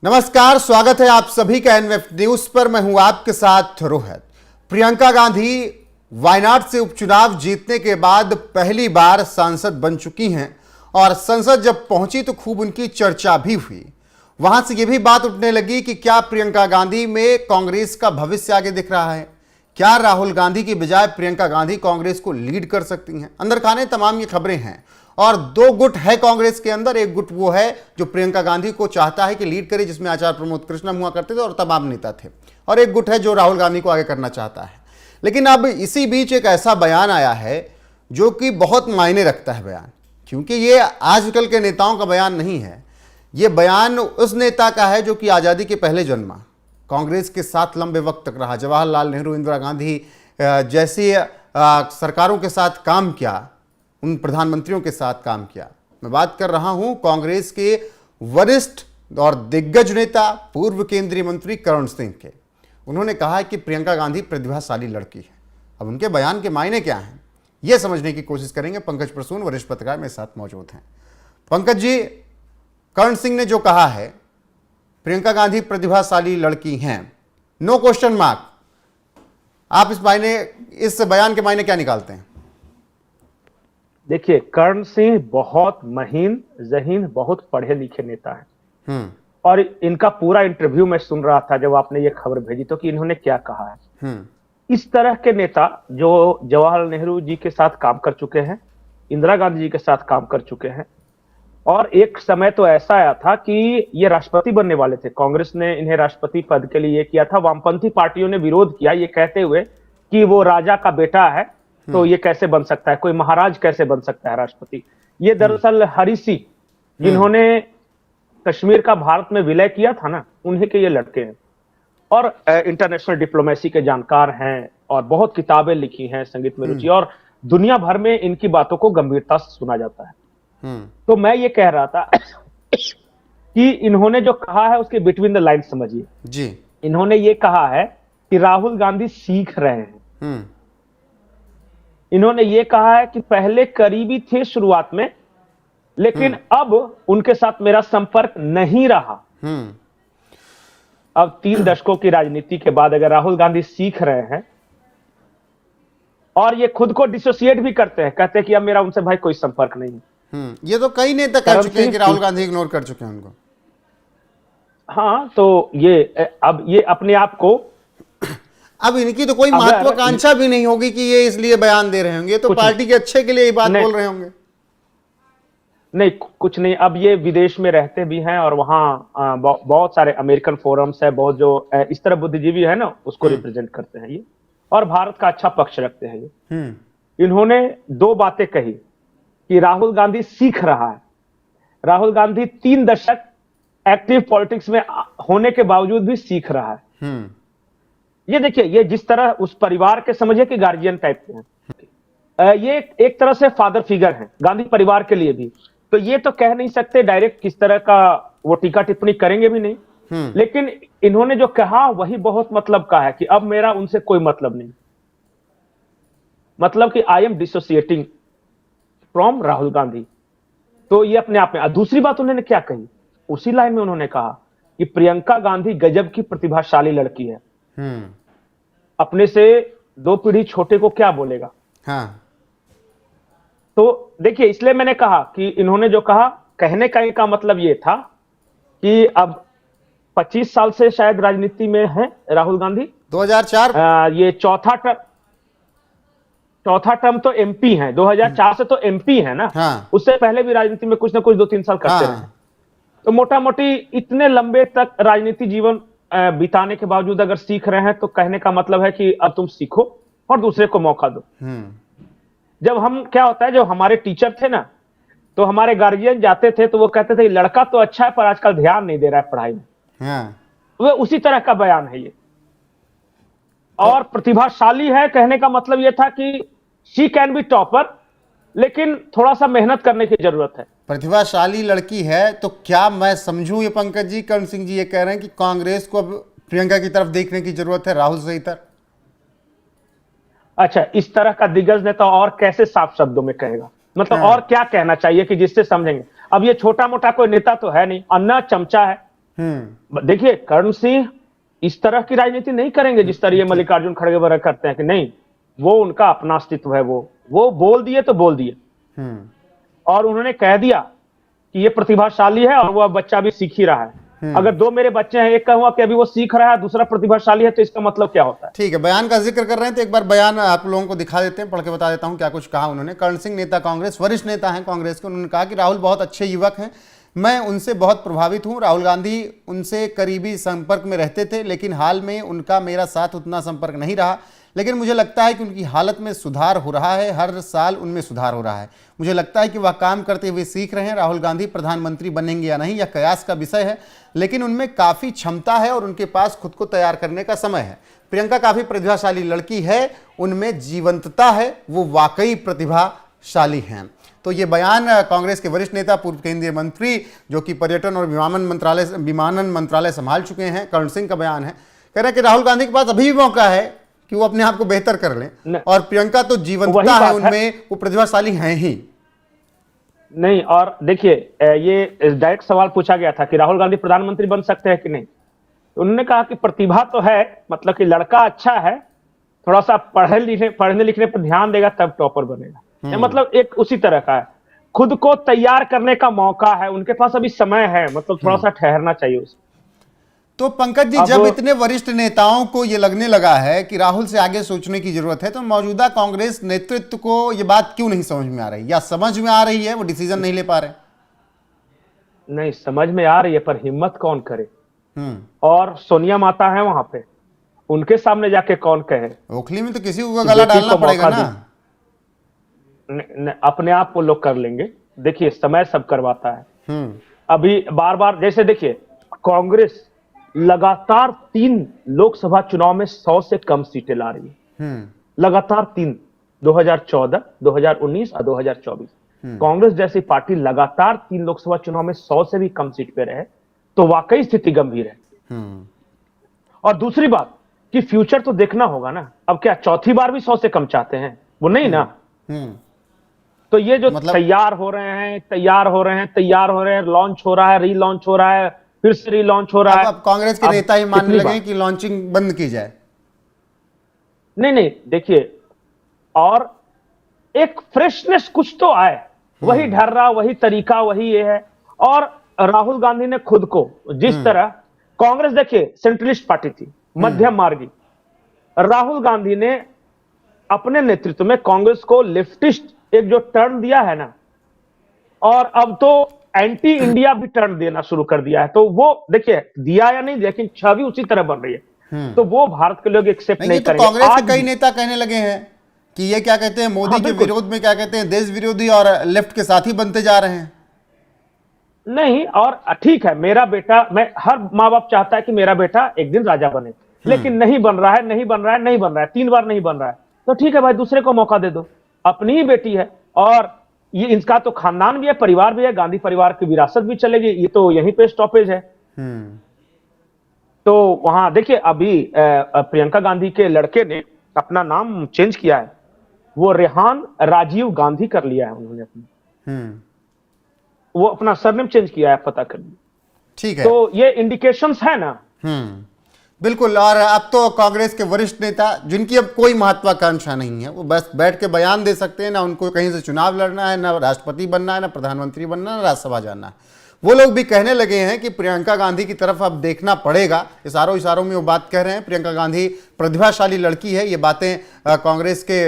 नमस्कार, स्वागत है आप सभी का एनएफ न्यूज पर। मैं हूं आपके साथ रोहित। प्रियंका गांधी वायनाड से उपचुनाव जीतने के बाद पहली बार सांसद बन चुकी हैं और संसद जब पहुंची तो खूब उनकी चर्चा भी हुई। वहां से यह भी बात उठने लगी कि क्या प्रियंका गांधी में कांग्रेस का भविष्य आगे दिख रहा है, क्या राहुल गांधी की बजाय प्रियंका गांधी कांग्रेस को लीड कर सकती हैं। अंदर खाने तमाम ये खबरें हैं और दो गुट है कांग्रेस के अंदर। एक गुट वो है जो प्रियंका गांधी को चाहता है कि लीड करे, जिसमें आचार्य प्रमोद कृष्णम हुआ करते थे और तमाम नेता थे, और एक गुट है जो राहुल गांधी को आगे करना चाहता है। लेकिन अब इसी बीच एक ऐसा बयान आया है जो कि बहुत मायने रखता है बयान, क्योंकि ये आजकल के नेताओं का बयान नहीं है। ये बयान उस नेता का है जो कि आज़ादी के पहले जन्मा, कांग्रेस के साथ लंबे वक्त तक रहा, जवाहरलाल नेहरू, इंदिरा गांधी जैसी सरकारों के साथ काम किया, उन प्रधानमंत्रियों के साथ काम किया। मैं बात कर रहा हूं कांग्रेस के वरिष्ठ और दिग्गज नेता पूर्व केंद्रीय मंत्री करण सिंह के। उन्होंने कहा है कि प्रियंका गांधी प्रतिभाशाली लड़की है। अब उनके बयान के मायने क्या हैं, यह समझने की कोशिश करेंगे। पंकज प्रसून वरिष्ठ पत्रकार मेरे साथ मौजूद हैं। पंकज जी, करण सिंह ने जो कहा है प्रियंका गांधी प्रतिभाशाली लड़की हैं, नो क्वेश्चन मार्क, आप इस बयान के मायने क्या निकालते हैं? देखिए, करण सिंह बहुत महीन ज़हीन, बहुत पढ़े लिखे नेता है। और इनका पूरा इंटरव्यू मैं सुन रहा था जब आपने ये खबर भेजी तो कि इन्होंने क्या कहा है। इस तरह के नेता जो जवाहरलाल नेहरू जी के साथ काम कर चुके हैं, इंदिरा गांधी जी के साथ काम कर चुके हैं, और एक समय तो ऐसा आया था कि ये राष्ट्रपति बनने वाले थे। कांग्रेस ने इन्हें राष्ट्रपति पद के लिए किया था। वामपंथी पार्टियों ने विरोध किया ये कहते हुए कि वो राजा का बेटा है, तो ये कैसे बन सकता है, कोई महाराज कैसे बन सकता है राष्ट्रपति। ये दरअसल हरि सिंह, जिन्होंने कश्मीर का भारत में विलय किया था ना, उन्हीं के ये लड़के हैं और इंटरनेशनल डिप्लोमेसी के जानकार हैं और बहुत किताबें लिखी हैं, संगीत में रुचि, और दुनिया भर में इनकी बातों को गंभीरता से सुना जाता है। तो मैं ये कह रहा था कि इन्होंने जो कहा है उसके बिटवीन द लाइन समझिए जी। इन्होंने ये कहा है कि राहुल गांधी सीख रहे हैं। इन्होंने ये कहा है कि पहले करीबी थे शुरुआत में, लेकिन अब उनके साथ मेरा संपर्क नहीं रहा। अब 3 दशकों की राजनीति के बाद अगर राहुल गांधी सीख रहे हैं और ये खुद को डिसोसिएट भी करते हैं, कहते हैं कि अब मेरा उनसे भाई कोई संपर्क नहीं है। ये तो कई नेता कह चुके हैं कि राहुल गांधी इग्नोर कर चुके हैं उनको। हाँ, तो ये अपने आप को, अब इनकी तो कोई महत्वाकांक्षा भी नहीं होगी कि ये इसलिए बयान दे रहे होंगे, तो पार्टी के अच्छे के लिए ये बात बोल रहे होंगे। नहीं, कुछ नहीं। अब ये विदेश में रहते भी हैं और वहाँ बहुत सारे अमेरिकन फोरम्स है, बहुत जो इस तरह बुद्धिजीवी है ना, उसको रिप्रेजेंट करते हैं ये, और भारत का अच्छा पक्ष रखते हैं ये। इन्होंने 2 बातें कही कि राहुल गांधी सीख रहा है। राहुल गांधी 3 दशक एक्टिव पॉलिटिक्स में होने के बावजूद भी सीख रहा है। ये देखिए, ये जिस तरह उस परिवार के समझिए कि गार्जियन टाइप के हैं, ये एक तरह से फादर फिगर हैं गांधी परिवार के लिए भी। तो ये तो कह नहीं सकते डायरेक्ट किस तरह का वो टीका टिप्पणी करेंगे भी नहीं, लेकिन इन्होंने जो कहा वही बहुत मतलब का है कि अब मेरा उनसे कोई मतलब नहीं, मतलब कि I am dissociating from Rahul Gandhi. तो ये अपने आप में। दूसरी बात उन्होंने क्या कही, उसी लाइन में उन्होंने कहा कि प्रियंका गांधी गजब की प्रतिभाशाली लड़की है। अपने से 2 पीढ़ी छोटे को क्या बोलेगा। हाँ। तो देखिए, इसलिए मैंने कहा कि इन्होंने जो कहा, कहने का मतलब ये था कि अब 25 साल से शायद राजनीति में है राहुल गांधी। 2004 ये चौथा टर्म तो एमपी हैं। 2004 से तो एमपी है ना। हाँ। उससे पहले भी राजनीति में कुछ ना कुछ 2-3 साल करते रहे। तो मोटा मोटी इतने लंबे तक राजनीति जीवन बिताने के बावजूद अगर सीख रहे हैं, तो कहने का मतलब है कि अब तुम सीखो और दूसरे को मौका दो। जब हम, क्या होता है, जो हमारे टीचर थे ना, तो हमारे गार्जियन जाते थे तो वो कहते थे लड़का तो अच्छा है पर आजकल ध्यान नहीं दे रहा है पढ़ाई में। वो उसी तरह का बयान है ये। और प्रतिभाशाली है, कहने का मतलब ये था कि शी कैन बी टॉपर, लेकिन थोड़ा सा मेहनत करने की जरूरत है। प्रतिभाशाली लड़की है, तो क्या मैं समझूं ये पंकज जी, करण सिंह जी ये कह रहे हैं कि कांग्रेस को अब प्रियंका की तरफ देखने की जरूरत है, राहुल से इतर? अच्छा, इस तरह का दिग्गज नेता और कैसे साफ शब्दों में कहेगा, मतलब और क्या कहना चाहिए कि जिससे समझेंगे। अब ये छोटा मोटा कोई नेता तो है नहीं, अन्ना चमचा है, देखिए कर्ण सिंह इस तरह की राजनीति नहीं करेंगे जिस तरह ये मल्लिकार्जुन खड़गे वगैरह करते हैं कि नहीं, वो उनका अपना अस्तित्व है, वो बोल दिए तो बोल दिए और उन्होंने कह दिया कि ये प्रतिभाशाली है और वो बच्चा भी सीख ही रहा है। अगर दो मेरे बच्चे हैं, एक कहूंगा कि अभी वो सीख रहा है, दूसरा प्रतिभाशाली है, तो इसका मतलब क्या होता है? ठीक है, बयान का जिक्र कर रहे हैं तो एक बार बयान आप लोगों को दिखा देते हैं, पढ़ के बता देता हूं क्या कुछ कहा उन्होंने। कर्ण सिंह, नेता कांग्रेस, वरिष्ठ नेता हैं कांग्रेस के, उन्होंने कहा कि राहुल बहुत अच्छे युवक हैं, मैं उनसे बहुत प्रभावित हूं। राहुल गांधी उनसे करीबी संपर्क में रहते थे, लेकिन हाल में उनका मेरा साथ उतना संपर्क नहीं रहा, लेकिन मुझे लगता है कि उनकी हालत में सुधार हो रहा है, हर साल उनमें सुधार हो रहा है। मुझे लगता है कि वह काम करते हुए सीख रहे हैं। राहुल गांधी प्रधानमंत्री बनेंगे या नहीं, यह कयास का विषय है, लेकिन उनमें काफ़ी क्षमता है और उनके पास खुद को तैयार करने का समय है। प्रियंका काफ़ी प्रतिभाशाली लड़की है, उनमें जीवंतता है, वो वाकई प्रतिभाशाली हैं। तो ये बयान कांग्रेस के वरिष्ठ नेता, पूर्व केंद्रीय मंत्री जो कि पर्यटन और विमानन मंत्रालय संभाल चुके हैं, कर्ण सिंह का बयान है। कह रहे हैं कि राहुल गांधी के पास अभी भी मौका है कि वो अपने आप को बेहतर कर लें, और प्रियंका तो जीवंतता है उनमें, वो प्रतिभाशाली हैं ही नहीं। और देखिए ये डायरेक्ट सवाल पूछा गया था कि राहुल गांधी प्रधानमंत्री बन सकते हैं कि नहीं, तो उन्होंने कहा कि प्रतिभा तो है, मतलब कि लड़का अच्छा है, थोड़ा सा पढ़ने लिखने पर ध्यान देगा तब टॉपर बनेगा। मतलब एक उसी तरह का है, खुद को तैयार करने का मौका है, उनके पास अभी समय है, मतलब थोड़ा सा ठहरना चाहिए उसे। तो पंकज जी, जब इतने वरिष्ठ नेताओं को ये लगने लगा है कि राहुल से आगे सोचने की जरूरत है, तो मौजूदा कांग्रेस नेतृत्व को ये बात क्यों नहीं समझ में आ रही, या समझ में आ रही है वो डिसीजन नहीं ले पा रहे? नहीं, समझ में आ रही है, पर हिम्मत कौन करे? और सोनिया माता है वहां पे, उनके सामने जाके कौन कहे? ओखली में तो किसी को गला डालना पड़ेगा ना। अपने आप वो लोग कर लेंगे, देखिए समय सब करवाता है। अभी बार बार जैसे देखिए, कांग्रेस लगातार 3 लोकसभा चुनाव में 100 से कम सीटें ला रही है, लगातार 3, 2014, 2019 और 2024। कांग्रेस जैसी पार्टी लगातार 3 लोकसभा चुनाव में 100 से भी कम सीट पे रहे तो वाकई स्थिति गंभीर है। और दूसरी बात कि फ्यूचर तो देखना होगा ना, अब क्या चौथी बार भी 100 से कम चाहते हैं? वो नहीं ना। तो ये जो तैयार हो रहे हैं, लॉन्च हो रहा है, रीलॉन्च हो रहा है, फिर से रीलॉन्च हो रहा है। अब कांग्रेस के नेता ही मानने लगे कि लॉन्चिंग बंद की जाए। नहीं, देखिए, और एक फ्रेशनेस कुछ तो आए, वही ढर्रा, वही तरीका, वही ये है। और राहुल गांधी ने खुद को जिस तरह, कांग्रेस देखिए सेंट्रलिस्ट पार्टी थी, मध्यम मार्गी, राहुल गांधी ने अपने नेतृत्व में कांग्रेस को लेफ्टिस्ट एक जो टर्न दिया है ना, और अब तो एंटी इंडिया भी टर्न देना शुरू कर दिया है। तो वो देखिए दिया या नहीं, लेकिन छवि उसी तरह बन रही है, तो वो भारत के लोग एक्सेप्ट नहीं करेंगे। कांग्रेस के कई नेता कहने लगे हैं कि ये क्या कहते हैं, मोदी के विरोध में क्या कहते हैं, देश विरोधी और लेफ्ट के साथी बनते जा रहे हैं। नहीं, और ठीक है, मेरा बेटा, मैं, हर माँ बाप चाहता है कि मेरा बेटा एक दिन राजा बने, लेकिन नहीं बन रहा है, 3 बार नहीं बन रहा है, तो ठीक है भाई, दूसरे को मौका दे दो, अपनी ही बेटी है, और ये इनका तो खानदान भी है, परिवार भी है, गांधी परिवार की विरासत भी चलेगी, ये तो यहीं पे स्टॉपेज है। तो वहां देखिए, अभी प्रियंका गांधी के लड़के ने अपना नाम चेंज किया है, वो रेहान राजीव गांधी कर लिया है उन्होंने अपना, वो अपना सरनेम चेंज किया है, पता कर लिया। ठीक है, तो ये इंडिकेशंस है ना। बिल्कुल। और अब तो कांग्रेस के वरिष्ठ नेता, जिनकी अब कोई महत्वाकांक्षा नहीं है, वो बस बैठ के बयान दे सकते हैं, ना उनको कहीं से चुनाव लड़ना है, ना राष्ट्रपति बनना है, ना प्रधानमंत्री बनना है, ना राज्यसभा जाना है। वो लोग भी कहने लगे हैं कि प्रियंका गांधी की तरफ अब देखना पड़ेगा। इशारों में वो बात कह रहे हैं, प्रियंका गांधी प्रतिभाशाली लड़की है। ये बातें कांग्रेस के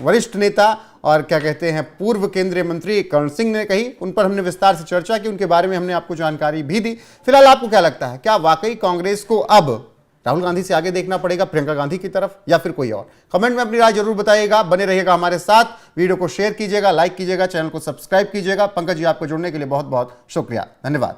वरिष्ठ नेता और क्या कहते हैं, पूर्व केंद्रीय मंत्री कर्ण सिंह ने कही। उन पर हमने विस्तार से चर्चा की, उनके बारे में हमने आपको जानकारी भी दी। फिलहाल आपको क्या लगता है, क्या वाकई कांग्रेस को अब राहुल गांधी से आगे देखना पड़ेगा प्रियंका गांधी की तरफ, या फिर कोई और? कमेंट में अपनी राय जरूर बताइएगा। बने रहिएगा हमारे साथ, वीडियो को शेयर कीजिएगा, लाइक कीजिएगा, चैनल को सब्सक्राइब कीजिएगा। पंकज जी, आपको जुड़ने के लिए बहुत बहुत शुक्रिया, धन्यवाद।